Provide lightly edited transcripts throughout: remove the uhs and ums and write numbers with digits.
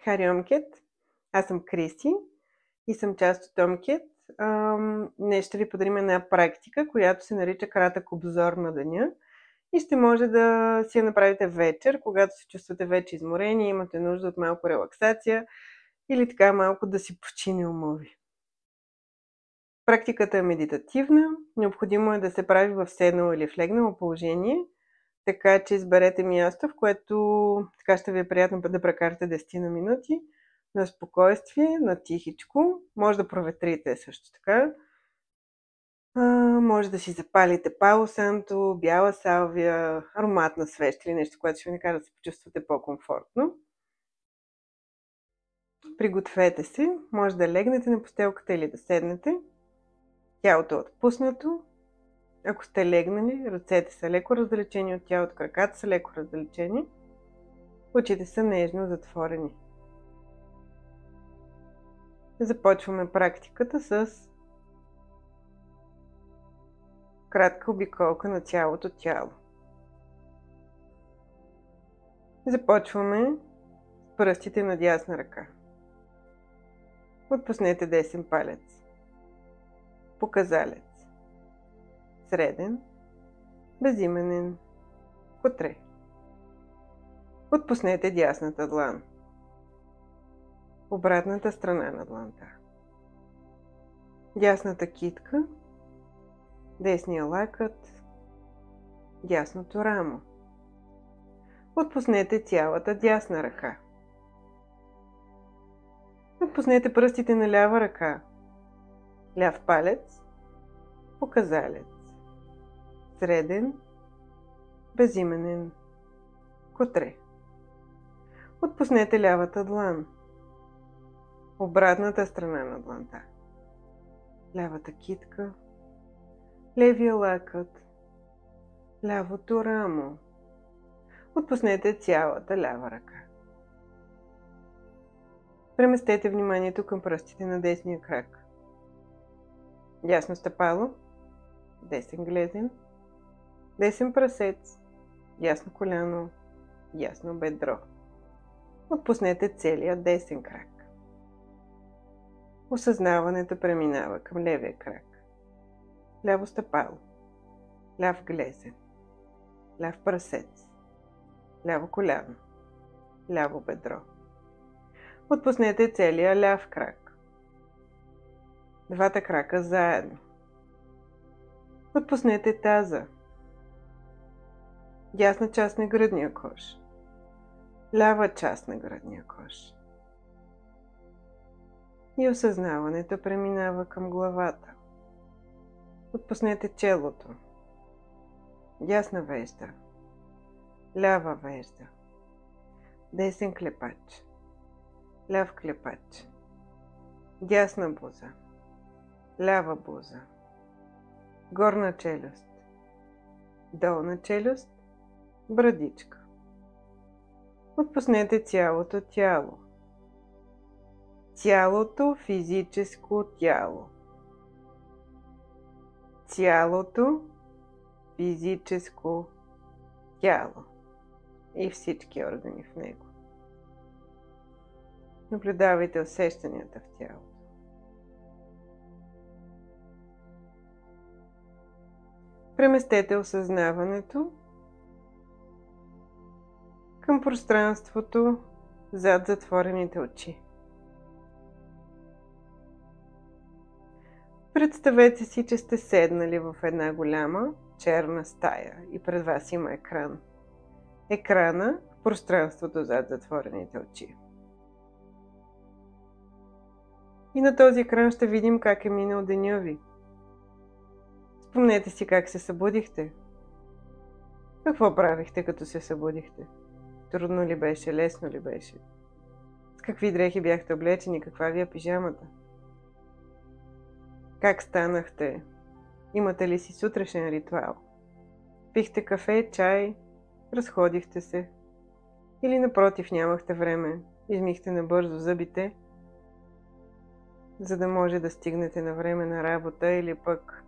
Хари Омкет. Аз съм Криси и съм част от Омкет. Днес ще ви подарим една практика, която се нарича кратък обзор на деня и ще може да си я направите вечер, когато се чувствате вече изморени, имате нужда от малко релаксация или така малко да си почине ума ви. Практиката е медитативна, необходимо е да се прави в седнало или в легнало положение, така че изберете място, в което така ще ви е приятно да прекарате 10 на минути на спокойствие, на тихичко. Може да проветрите също така. Може да си запалите пало санто, бяла салвия, ароматна свещ или нещо, което ще ви накара да се почувствате по-комфортно. Пригответе се, може да легнете на постелката или да седнете. Тялото е отпуснато. Ако сте легнали, ръцете са леко раздалечени от тялото, краката са леко раздалечени, очите са нежно затворени. Започваме практиката с кратка обиколка на цялото тяло. Започваме с пръстите на дясна ръка. Отпуснете десен палец, показалец, среден, безименен, котре. Отпуснете дясната длан, обратната страна на дланта, дясната китка, десния лакът, дясното рамо. Отпуснете цялата дясна ръка. Отпуснете пръстите на лява ръка, ляв палец, показалец, среден, безименен, котре. Отпуснете лявата длан, обратната страна на дланта, лявата китка, левия лакът, лявото рамо. Отпуснете цялата лява ръка. Преместете вниманието към пръстите на десния крак. Дясно стъпало, десен глезен, десен прасец, дясно коляно, дясно бедро. Отпуснете целия десен крак. Осъзнаването преминава към левия крак. Ляво стъпало, ляв глезен, ляв прасец, ляво коляно, ляво бедро. Отпуснете целия ляв крак. Двата крака заедно. Отпуснете таза, дясна част на гръдния кош, лява част на гръдния кош. И осъзнаването преминава към главата. Отпуснете челото, дясна вежда, лява вежда, десен клепач, ляв клепач, дясна буза, лява буза, горна челюст, долна челюст, брадичка. Отпуснете цялото тяло, цялото физическо тяло, цялото физическо тяло и всички органи в него. Наблюдавайте усещанията в тялото. Преместете осъзнаването към пространството зад затворените очи. Представете си, че сте седнали в една голяма черна стая и пред вас има екран. Екрана в пространството зад затворените очи. И на този екран ще видим как е минал деня ви. Спомнете си как се събудихте. Какво правихте като се събудихте? Трудно ли беше, лесно ли беше? С какви дрехи бяхте облечени, каква ви е пижамата? Как станахте? Имате ли си сутрешен ритуал? Пихте кафе, чай, разходихте се? Или напротив нямахте време, измихте набързо зъбите, за да може да стигнете на време на работа или пък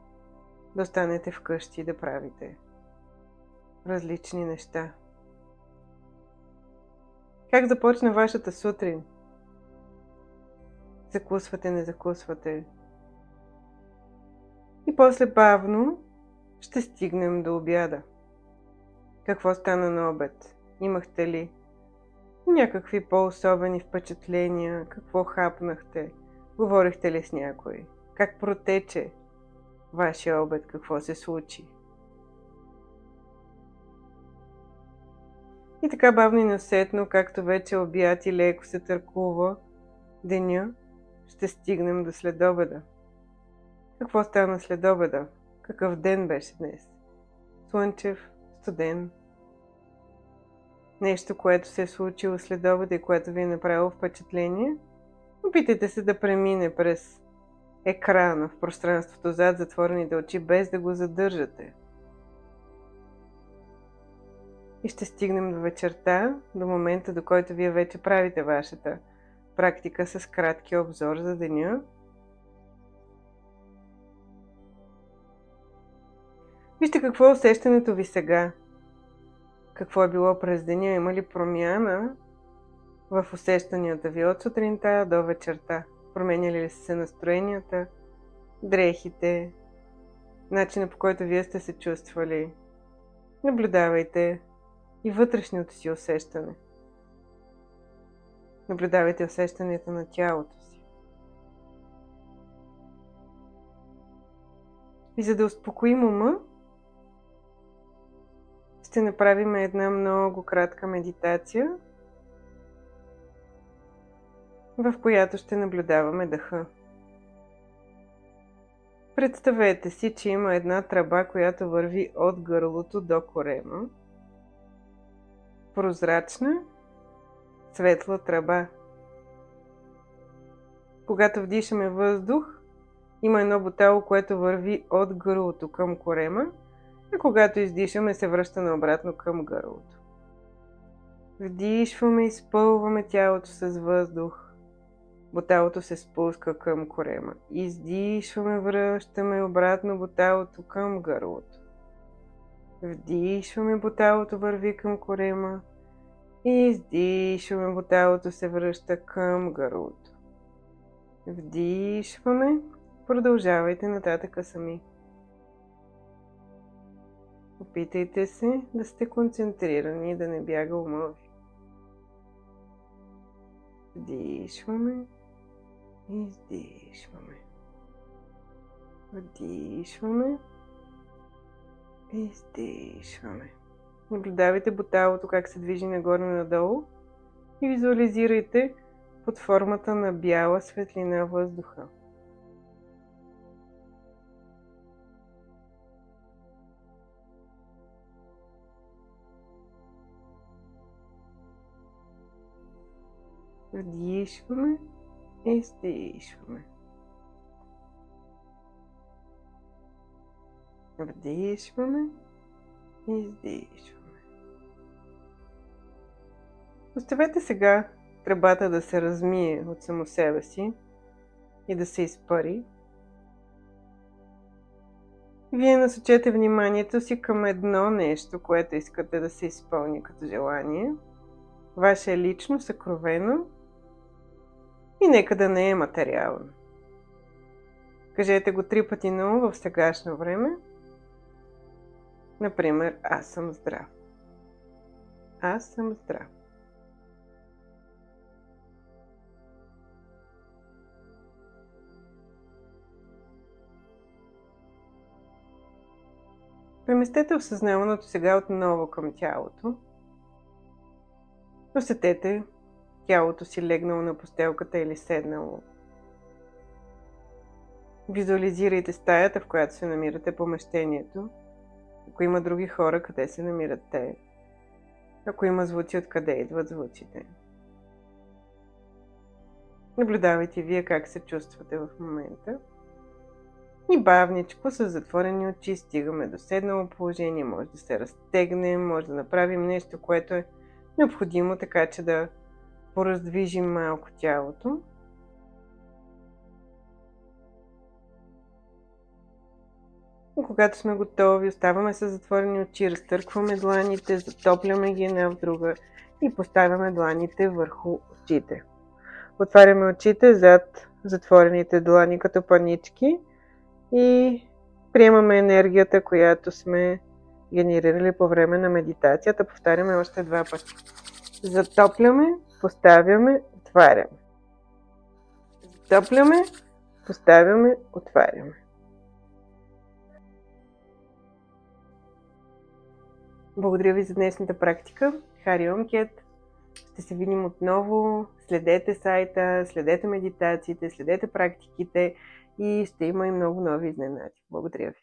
да останете вкъщи и да правите различни неща. Как започна вашата сутрин? Закусвате, не закусвате. И после бавно ще стигнем до обяда. Какво стана на обед? Имахте ли някакви по-особени впечатления? Какво хапнахте? Говорихте ли с някой? Как протече вашия обед? Какво се случи? И така бавно и насетно, както вече обяд и леко се търкува деня, ще стигнем до следобеда. Какво стана следобеда? Какъв ден беше днес? Слънчев, студен. Нещо, което се е случило следобеда и което ви е направило впечатление? Опитайте се да премине през екрана в пространството зад затворените очи, без да го задържате. И ще стигнем до вечерта, до момента, до който вие вече правите вашата практика с кратки обзор за деня. Вижте какво е усещането ви сега. Какво е било през деня? Има ли промяна в усещанията ви от сутринта до вечерта? Променяли ли са се настроенията, дрехите, начина по който вие сте се чувствали? Наблюдавайте и вътрешното си усещане. Наблюдавайте усещанията на тялото си. И за да успокоим ума, ще направим една много кратка медитация, в която ще наблюдаваме дъха. Представете си, че има една тръба, която върви от гърлото до корема. Прозрачна, светла тръба. Когато вдишаме въздух, има едно бутало, което върви от гърлото към корема, а когато издишаме, се връща наобратно към гърлото. Вдишваме, изпълваме тялото с въздух. Буталото се спуска към корема. Издишваме, връщаме обратно буталото към гърлото. Вдишваме, буталото върви към корема. Издишваме, буталото се връща към гърлото. Вдишваме, продължавайте нататъка сами. Опитайте се да сте концентрирани и да не бяга ума ви. Вдишваме, издишваме. Вдишваме, издишваме. Наблюдавайте буталото как се движи нагоре-надолу и визуализирайте под формата на бяла светлина въздуха. Вдишваме и издишваме. Вдишваме и издишваме. Оставете сега тръбата да се размие от само себе си и да се изпари. Вие насочете вниманието си към едно нещо, което искате да се изпълни като желание. Ваше лично, съкровено и нека да не е материално. Кажете го 3 пъти на ум в сегашно време. Например, аз съм здрав. Аз съм здрав. Преместете осъзнаваното сега отново към тялото. Усетете тялото си легнало на постелката или седнало. Визуализирайте стаята, в която се намирате, помещението. Ако има други хора, къде се намират те. Ако има звуци, откъде идват звуците. Наблюдавайте вие как се чувствате в момента. И бавничко, с затворени очи, стигаме до седнало положение. Може да се разтегнем, може да направим нещо, което е необходимо, така че да пораздвижим малко тялото. И когато сме готови, оставаме с затворени очи, разтъркваме дланите, затопляме ги една в друга и поставяме дланите върху очите. Отваряме очите зад затворените длани като панички и приемаме енергията, която сме генерирали по време на медитацията. Повтаряме още 2 пъти. Затопляме, поставяме, отваряме. Затопляме, поставяме, отваряме. Благодаря ви за днешната практика. Хари Ом Кет. Ще се видим отново. Следете сайта, следете медитациите, следете практиките и ще има и много нови изненади. Благодаря ви.